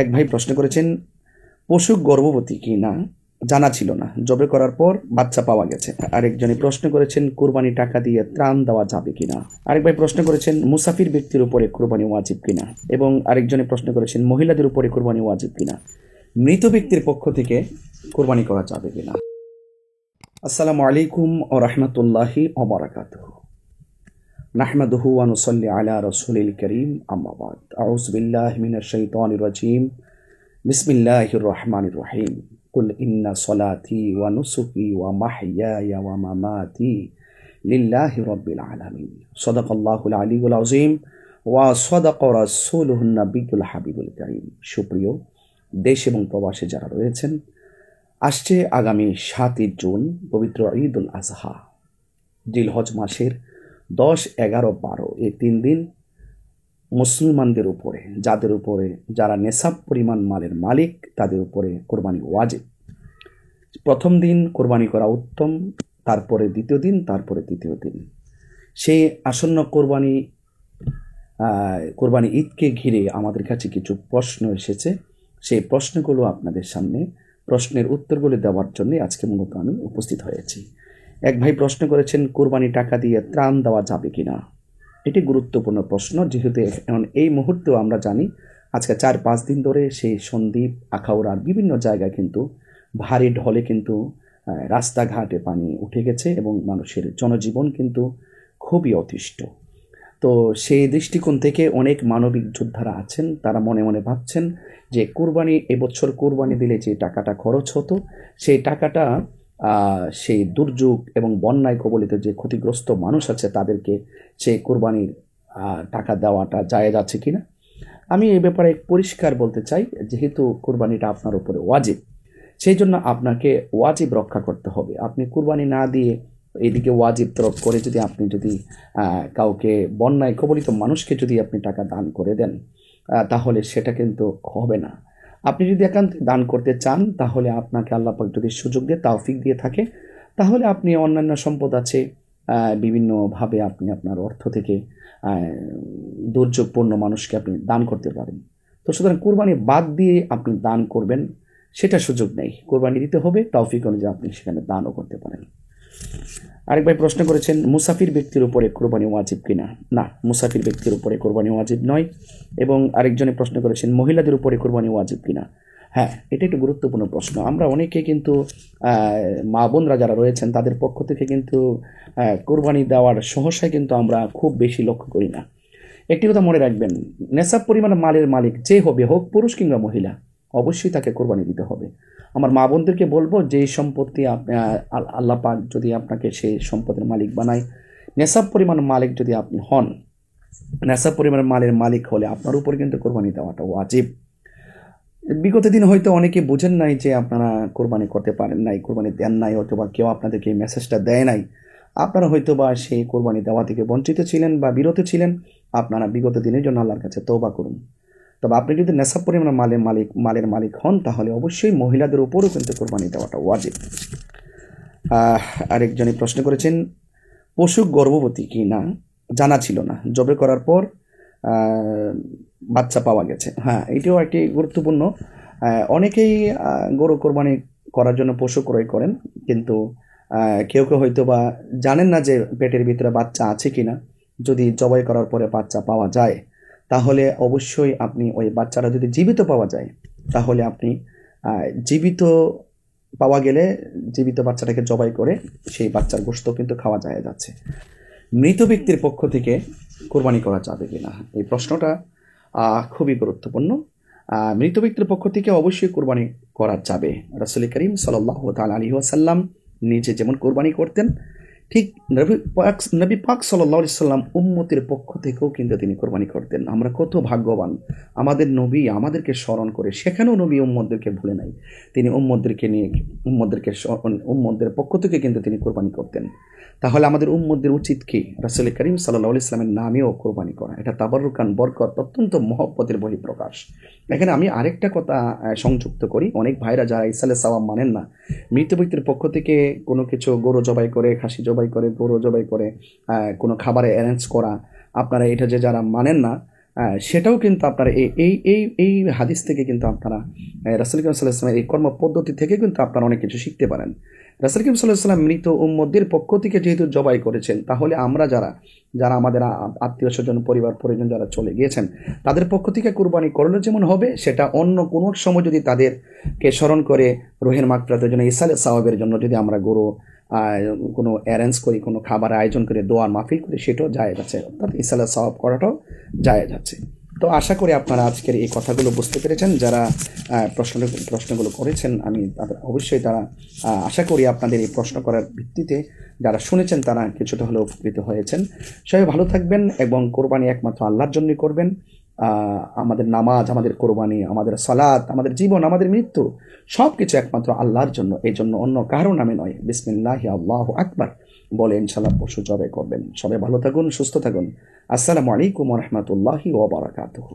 এক ভাই প্রশ্ন করেছেন, পশু গর্ভবতী কি না জানা ছিল না, জবে করার পর বাচ্চা পাওয়া গেছে। আরেকজনে প্রশ্ন করেছেন, কোরবানি টাকা দিয়ে ত্রাণ দেওয়া যাবে কিনা। আরেক ভাই প্রশ্ন করেছেন, মুসাফির ব্যক্তির উপরে কোরবানি ওয়াজিব কিনা। এবং আরেকজনে প্রশ্ন করেছেন, মহিলাদের উপরে কোরবানি ওয়াজিব কিনা, মৃত ব্যক্তির পক্ষ থেকে কোরবানি করা যাবে কিনা। আসসালামু আলাইকুম ওয়া রাহমাতুল্লাহি ওয়া বারাকাতুহু। নাহমাদুহু ওয়া নুসাল্লি আলা রাসূলিল কারীম, আম্মা বাদ। আউযু বিল্লাহি মিনাশ শাইতানির রাজীম। বিসমিল্লাহির রহমানির রহিম। কুল ইন্না সলাতি ওয়া নুসুকি ওয়া মাহইয়ায়া ওয়া মামাতি লিল্লাহি রাব্বিল আলামিন। সাদাকাল্লাহুল আলিয়্যুল আযীম ওয়া সাদাকা রাসূলুহুন নাবিয়্যুল হাবিবুল কারীম। সুপ্রিয় দেশ এবং প্রবাসে যারা রয়েছেন, আসছে আগামী 7 জুন পবিত্র ঈদুল আজহা। জিলহজ মাসের 10, 11, 12 এই 3 দিন মুসলমানদের উপরে, যাদের উপরে যারা নেশাব পরিমাণ মালের মালিক, তাদের উপরে কোরবানি ওয়াজিব। প্রথম দিন কোরবানি করা উত্তম, তারপরে দ্বিতীয় দিন, তারপরে তৃতীয় দিন। সেই আসন্ন কোরবানি ঈদকে ঘিরে আমাদের কাছে কিছু প্রশ্ন এসেছে। সেই প্রশ্নগুলো আপনাদের সামনে, প্রশ্নের উত্তরগুলো দেওয়ার জন্য আজকে মূলত আমি উপস্থিত হয়েছি। এক ভাই প্রশ্ন করেছেন, কোরবানি টাকা দিয়ে ত্রাণ দেওয়া যাবে কিনা। এটি গুরুত্বপূর্ণ প্রশ্ন, যেহেতু এখন এই মুহূর্তেও আমরা জানি আজকে 4-5 দিন ধরে সেই সন্দ্বীপ, আখাউড়ার বিভিন্ন জায়গায় কিন্তু ভারী ঢলে কিন্তু রাস্তাঘাটে পানি উঠে গেছে এবং মানুষের জনজীবন কিন্তু খুবই অতিষ্ঠ। তো সেই দৃষ্টিকোণ থেকে অনেক মানবিক যোদ্ধারা আছেন, তারা মনে মনে ভাবছেন যে এবছর কোরবানি দিলে যে টাকাটা খরচ হতো, সেই টাকাটা সেই দুর্যোগ এবং বন্যায় কবলিত যে ক্ষতিগ্রস্ত মানুষ আছে তাদেরকে সেই কোরবানির টাকা দেওয়াটা জায়েজ আছে কিনা। আমি এই ব্যাপারে পরিষ্কার বলতে চাই, যেহেতু কোরবানিটা আপনার উপরে ওয়াজিব, সেই জন্য আপনাকে ওয়াজিব রক্ষা করতে হবে। আপনি কোরবানি না দিয়ে এইদিকে ওয়াজিব তরফ করে যদি কাউকে বন্যায় কবলিত মানুষকে যদি আপনি টাকা দান করে দেন, তাহলে সেটা কিন্তু হবে না। আপনি যদি একান্ত দান করতে চান, তাহলে আপনাকে আল্লাহ পাক যদি সুযোগ দিয়ে তৌফিক দিয়ে থাকে, তাহলে আপনি অন্যান্য সম্পদ আছে, বিভিন্নভাবে আপনি আপনার অর্থ থেকে দুর্যোগপূর্ণ মানুষকে আপনি দান করতে পারেন। তো সুতরাং কোরবানি বাদ দিয়ে আপনি দান করবেন, সেটা সুযোগ নেই। কোরবানি দিতে হবে, তৌফিক অনুযায়ী আপনি সেখানে দানও করতে পারেন। আরেক ভাই প্রশ্ন করেছেন, মুসাফির ব্যক্তির উপরে কোরবানি ওয়াজিব কিনা। না, মুসাফির ব্যক্তির উপরে কোরবানি ওয়াজিব নয়। এবং আরেকজনে প্রশ্ন করেছেন, মহিলাদের উপরে কোরবানি ওয়াজিব কিনা। হ্যাঁ, এটা একটু গুরুত্বপূর্ণ প্রশ্ন। আমরা অনেকে কিন্তু মা বোনরা যারা রয়েছেন তাদের পক্ষ থেকে কিন্তু কোরবানি দেওয়ার সহসায় কিন্তু আমরা খুব বেশি লক্ষ্য করি না। একটি কথা মনে রাখবেন, নেশাব পরিমাণ মালের মালিক যে হবে, হোক পুরুষ কিংবা মহিলা, অবশ্যই তাকে কোরবানি দিতে হবে। আমার মা বোনদেরকে বলবো, যেই সম্পত্তি আল্লাহ পাক যদি আপনাকে সেই সম্পদের মালিক বানায়, নেশাব পরিমাণ মালিক যদি আপনি হন, নেশাব পরিমাণ মালের মালিক হলে আপনার উপর কিন্তু কোরবানি দেওয়াটা ওয়াজিব। বিগত দিন হয়তো অনেকে বুঝেন নাই যে আপনারা কোরবানি করতে পারেন নাই, কোরবানি দেন নাই, অথবা কেউ আপনাদেরকে এই মেসেজটা দেয় নাই। আপনারা হয়তো বা সেই কোরবানি দেওয়া থেকে বঞ্চিত ছিলেন বা বিরত ছিলেন। আপনারা বিগত দিনের জন্য আল্লাহর কাছে তওবা করুন। তবে আপনি যদি নেশাব পরিমাণ মালের মালিক হন, তাহলে অবশ্যই মহিলাদের উপরও কিন্তু কোরবানি দেওয়াটা ওয়াজিব। আরেকজনে প্রশ্ন করেছেন, পশু গর্ভবতী কি না জানা ছিল না, জবে করার পর বাচ্চা পাওয়া গেছে। হ্যাঁ, এটিও একটি গুরুত্বপূর্ণ। অনেকেই গরু কোরবানি করার জন্য পশু ক্রয় করেন, কিন্তু কেউ কেউ হয়তো বা জানেন না যে পেটের ভিতরে বাচ্চা আছে কিনা। যদি জবাই করার পরে বাচ্চা পাওয়া যায়, তাহলে অবশ্যই আপনি ওই বাচ্চাটা যদি জীবিত পাওয়া যায়, তাহলে আপনি জীবিত পাওয়া গেলে জীবিত বাচ্চাটাকে জবাই করে সেই বাচ্চার গোশত কিন্তু খাওয়া যায় যাচ্ছে। মৃত ব্যক্তির পক্ষ থেকে কোরবানি করা যাবে কিনা, এই প্রশ্নটা খুবই গুরুত্বপূর্ণ। মৃত ব্যক্তির পক্ষ থেকে অবশ্যই কোরবানি করা যাবে। রাসূল করিম সাল্লাল্লাহু তাআলা আলাইহি ওয়াসাল্লাম নিজে যেমন কোরবানি করতেন, ঠিক নবী পাক সাল্লাল্লাহু আলাইহি ওয়াসাল্লাম উম্মতের পক্ষ থেকেও কিন্তু তিনি কোরবানি করতেন। আমরা কত ভাগ্যবান, আমাদের নবী আমাদেরকে স্মরণ করে, সেখানেও নবী উম্মতদেরকে ভুলে নাই। তিনি উম্মতদের পক্ষ থেকে কিন্তু তিনি কোরবানি করতেন। তাহলে আমাদের উম্মতদের উচিত কি? রাসূল করিম সাল্লাল্লাহু আলাইহি ওয়াসাল্লামের নামেও কোরবানি করা, এটা তাবাররুকান, বরকত, অত্যন্ত মহব্বতের বহিঃপ্রকাশ। এখানে আমি আরেকটা কথা সংযুক্ত করি। অনেক ভাইরা যারা ইসালে সাওয়াব মানেন না, মৃত ব্যক্তির পক্ষ থেকে কোনো কিছু গরু জবাই করে, খাসি জবাই করে, গরু জবাই করে কোনো খাবারে অ্যারেঞ্জ করা, আপনারা এটা যে যারা মানেন না, সেটাও কিন্তু আপনারা এই এই এই এই হাদিস থেকে কিন্তু আপনারা রাসূল করিম সাল্লাল্লাহু আলাইহি ওয়াসাল্লামের এই কর্ম পদ্ধতি থেকে কিন্তু আপনারা অনেক কিছু শিখতে পারেন। রাসূল করিম সাল্লাল্লাহু আলাইহি ওয়াসাল্লাম মৃত উম্মতদের পক্ষ থেকে যেহেতু জবাই করেছেন, তাহলে আমরা যারা যারা আমাদের আত্মীয় স্বজন পরিবার পরিজন যারা চলে গিয়েছেন তাদের পক্ষ থেকে কুরবানি করলে যেমন হবে, সেটা অন্য কোনো সময় যদি তাদেরকে স্মরণ করে রুহের মাগফিরাতের জন্য, ইসালে সাওয়াবের জন্য যদি আমরা গরু কোনো অ্যারেঞ্জ করি, কোনো খাবার আয়োজন করে দোয়ার মাহফিল করি, সেটাও জায়েজ আছে, অর্থাৎ ইসালে সাওয়াব করাটাও জায়েজ আছে। তো আশা করি আপনারা আজকের এই কথাগুলো বুঝতে পেরেছেন। যারা প্রশ্নগুলো করেছেন, আমি অবশ্যই তারা আশা করি আপনাদের এই প্রশ্ন করার ভিত্তিতে যারা শুনেছেন তারা কিছুটা হলেও উপকৃত হয়েছেন। সবাই ভালো থাকবেন এবং কোরবানি একমাত্র আল্লাহর জন্যই করবেন। আমাদের নামাজ, আমাদের কোরবানি, আমাদের সালাত, আমাদের জীবন, আমাদের মৃত্যু সব কিছু একমাত্র আল্লাহর জন্য, এই জন্য অন্য কারো নামে নয়। বিসমিল্লাহি আল্লাহু আকবার বলে ইনশাআল্লাহ পশু জবাই করবেন। সবাই ভালো থাকুন, সুস্থ থাকুন। আসসালামু আলাইকুম ওয়া রাহমাতুল্লাহি ওয়া বারাকাতুহু।